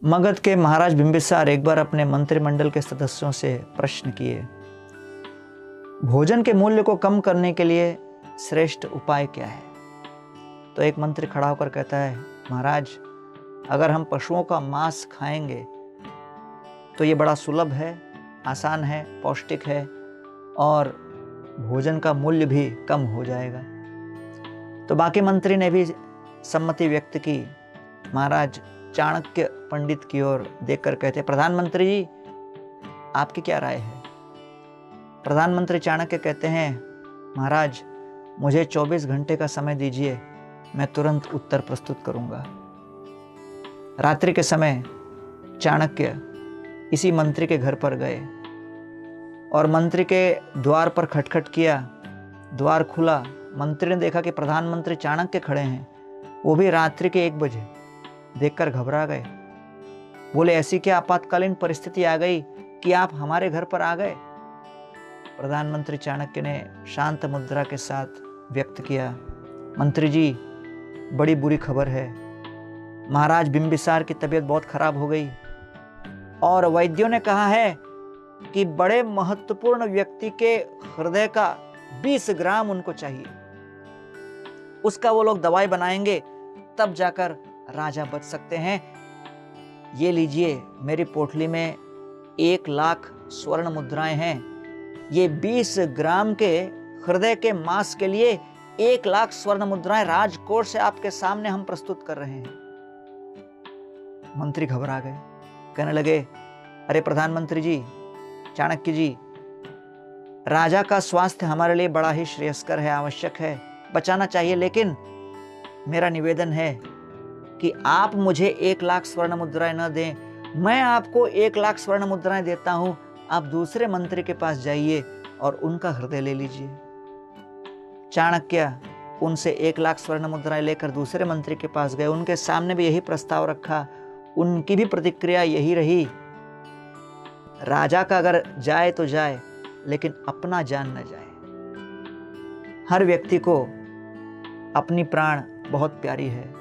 मगध के महाराज बिंबिसार एक बार अपने मंत्रिमंडल के सदस्यों से प्रश्न किए, भोजन के मूल्य को कम करने के लिए श्रेष्ठ उपाय क्या है? तो एक मंत्री खड़ा होकर कहता है, महाराज, अगर हम पशुओं का मांस खाएंगे तो ये बड़ा सुलभ है, आसान है, पौष्टिक है और भोजन का मूल्य भी कम हो जाएगा। तो बाकी मंत्री ने भी सम्मति व्यक्त की। महाराज चाणक्य पंडित की ओर देखकर कहते, प्रधानमंत्री जी, आपकी क्या राय है? प्रधानमंत्री चाणक्य कहते हैं, महाराज, मुझे 24 घंटे का समय दीजिए, मैं तुरंत उत्तर प्रस्तुत करूंगा। रात्रि के समय चाणक्य इसी मंत्री के घर पर गए और मंत्री के द्वार पर खटखट किया। द्वार खुला। मंत्री ने देखा कि प्रधानमंत्री चाणक्य खड़े हैं, वो भी रात्रि के 1 बजे। देखकर घबरा गए। बोले, ऐसी क्या आपातकालीन परिस्थिति आ गई कि आप हमारे घर पर आ गए? प्रधानमंत्री चाणक्य ने शांत मुद्रा के साथ व्यक्त किया, मंत्री जी, बड़ी बुरी खबर है। महाराज बिंबिसार की तबीयत बहुत खराब हो गई और वैद्यों ने कहा है कि बड़े महत्वपूर्ण व्यक्ति के हृदय का 20 ग्राम उनको चाहिए। उसका वो लोग दवाई बनाएंगे, तब जाकर राजा बच सकते हैं। ये लीजिए, मेरी पोटली में 1 लाख स्वर्ण मुद्राएं हैं। ये 20 ग्राम के हृदय के मांस के लिए 1 लाख स्वर्ण मुद्राएं राजकोष से आपके सामने हम प्रस्तुत कर रहे हैं। मंत्री घबरा गए, कहने लगे, अरे प्रधानमंत्री जी, चाणक्य जी, राजा का स्वास्थ्य हमारे लिए बड़ा ही श्रेयस्कर है, आवश्यक है, बचाना चाहिए, लेकिन मेरा निवेदन है कि आप मुझे 1 लाख स्वर्ण मुद्राएं न दें, मैं आपको 1 लाख स्वर्ण मुद्राएं देता हूं। आप दूसरे मंत्री के पास जाइए और उनका हृदय ले लीजिए। चाणक्य उनसे 1 लाख स्वर्ण मुद्राएं लेकर दूसरे मंत्री के पास गए। उनके सामने भी यही प्रस्ताव रखा। उनकी भी प्रतिक्रिया यही रही, राजा का अगर जाए तो जाए, लेकिन अपना जान न जाए। हर व्यक्ति को अपनी प्राण बहुत प्यारी है।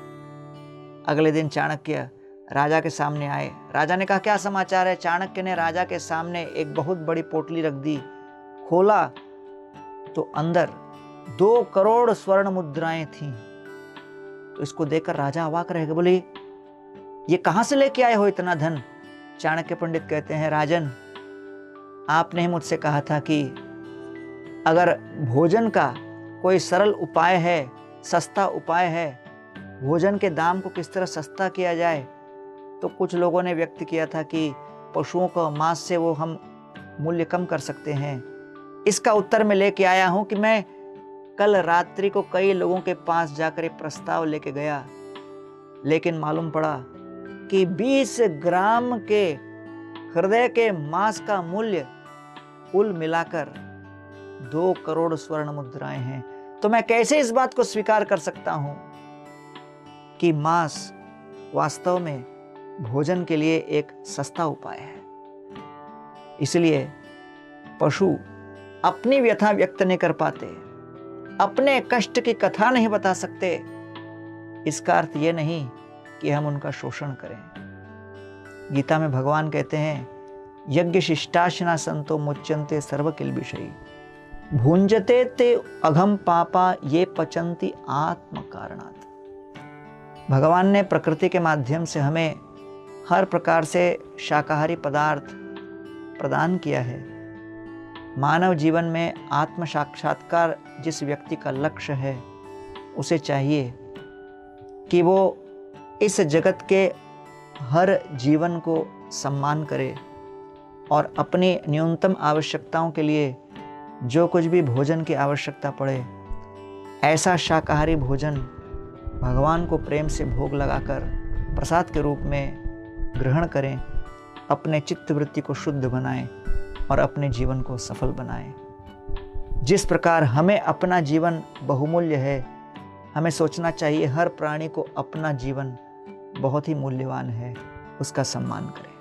अगले दिन चाणक्य राजा के सामने आए। राजा ने कहा, क्या समाचार है? चाणक्य ने राजा के सामने एक बहुत बड़ी पोटली रख दी। खोला तो अंदर 2 करोड़ स्वर्ण मुद्राएं थीं। तो इसको देखकर राजा अवाक रह गए। बोले, ये कहां से लेके आए हो इतना धन? चाणक्य पंडित कहते हैं, राजन, आपने ही मुझसे कहा था कि अगर भोजन का कोई सरल उपाय है, सस्ता उपाय है, भोजन के दाम को किस तरह सस्ता किया जाए, तो कुछ लोगों ने व्यक्त किया था कि पशुओं का मांस से वो हम मूल्य कम कर सकते हैं। इसका उत्तर मैं लेके आया हूं कि मैं कल रात्रि को कई लोगों के पास जाकर एक प्रस्ताव लेके गया, लेकिन मालूम पड़ा कि 20 ग्राम के हृदय के मांस का मूल्य कुल मिलाकर 2 करोड़ स्वर्ण मुद्राएं हैं। तो मैं कैसे इस बात को स्वीकार कर सकता हूं कि मांस वास्तव में भोजन के लिए एक सस्ता उपाय है। इसलिए पशु अपनी व्यथा व्यक्त नहीं कर पाते, अपने कष्ट की कथा नहीं बता सकते, इसका अर्थ यह नहीं कि हम उनका शोषण करें। गीता में भगवान कहते हैं, यज्ञ शिष्टाशना संतो मुच्यन्ते सर्व किल्बिषयी भुंजते ते अघम पापा ये पचंती आत्म कारणात्। भगवान ने प्रकृति के माध्यम से हमें हर प्रकार से शाकाहारी पदार्थ प्रदान किया है। मानव जीवन में आत्म साक्षात्कार जिस व्यक्ति का लक्ष्य है, उसे चाहिए कि वो इस जगत के हर जीवन को सम्मान करे और अपनी न्यूनतम आवश्यकताओं के लिए जो कुछ भी भोजन की आवश्यकता पड़े, ऐसा शाकाहारी भोजन भगवान को प्रेम से भोग लगाकर प्रसाद के रूप में ग्रहण करें, अपने चित्तवृत्ति को शुद्ध बनाएं और अपने जीवन को सफल बनाएं। जिस प्रकार हमें अपना जीवन बहुमूल्य है, हमें सोचना चाहिए हर प्राणी को अपना जीवन बहुत ही मूल्यवान है, उसका सम्मान करें।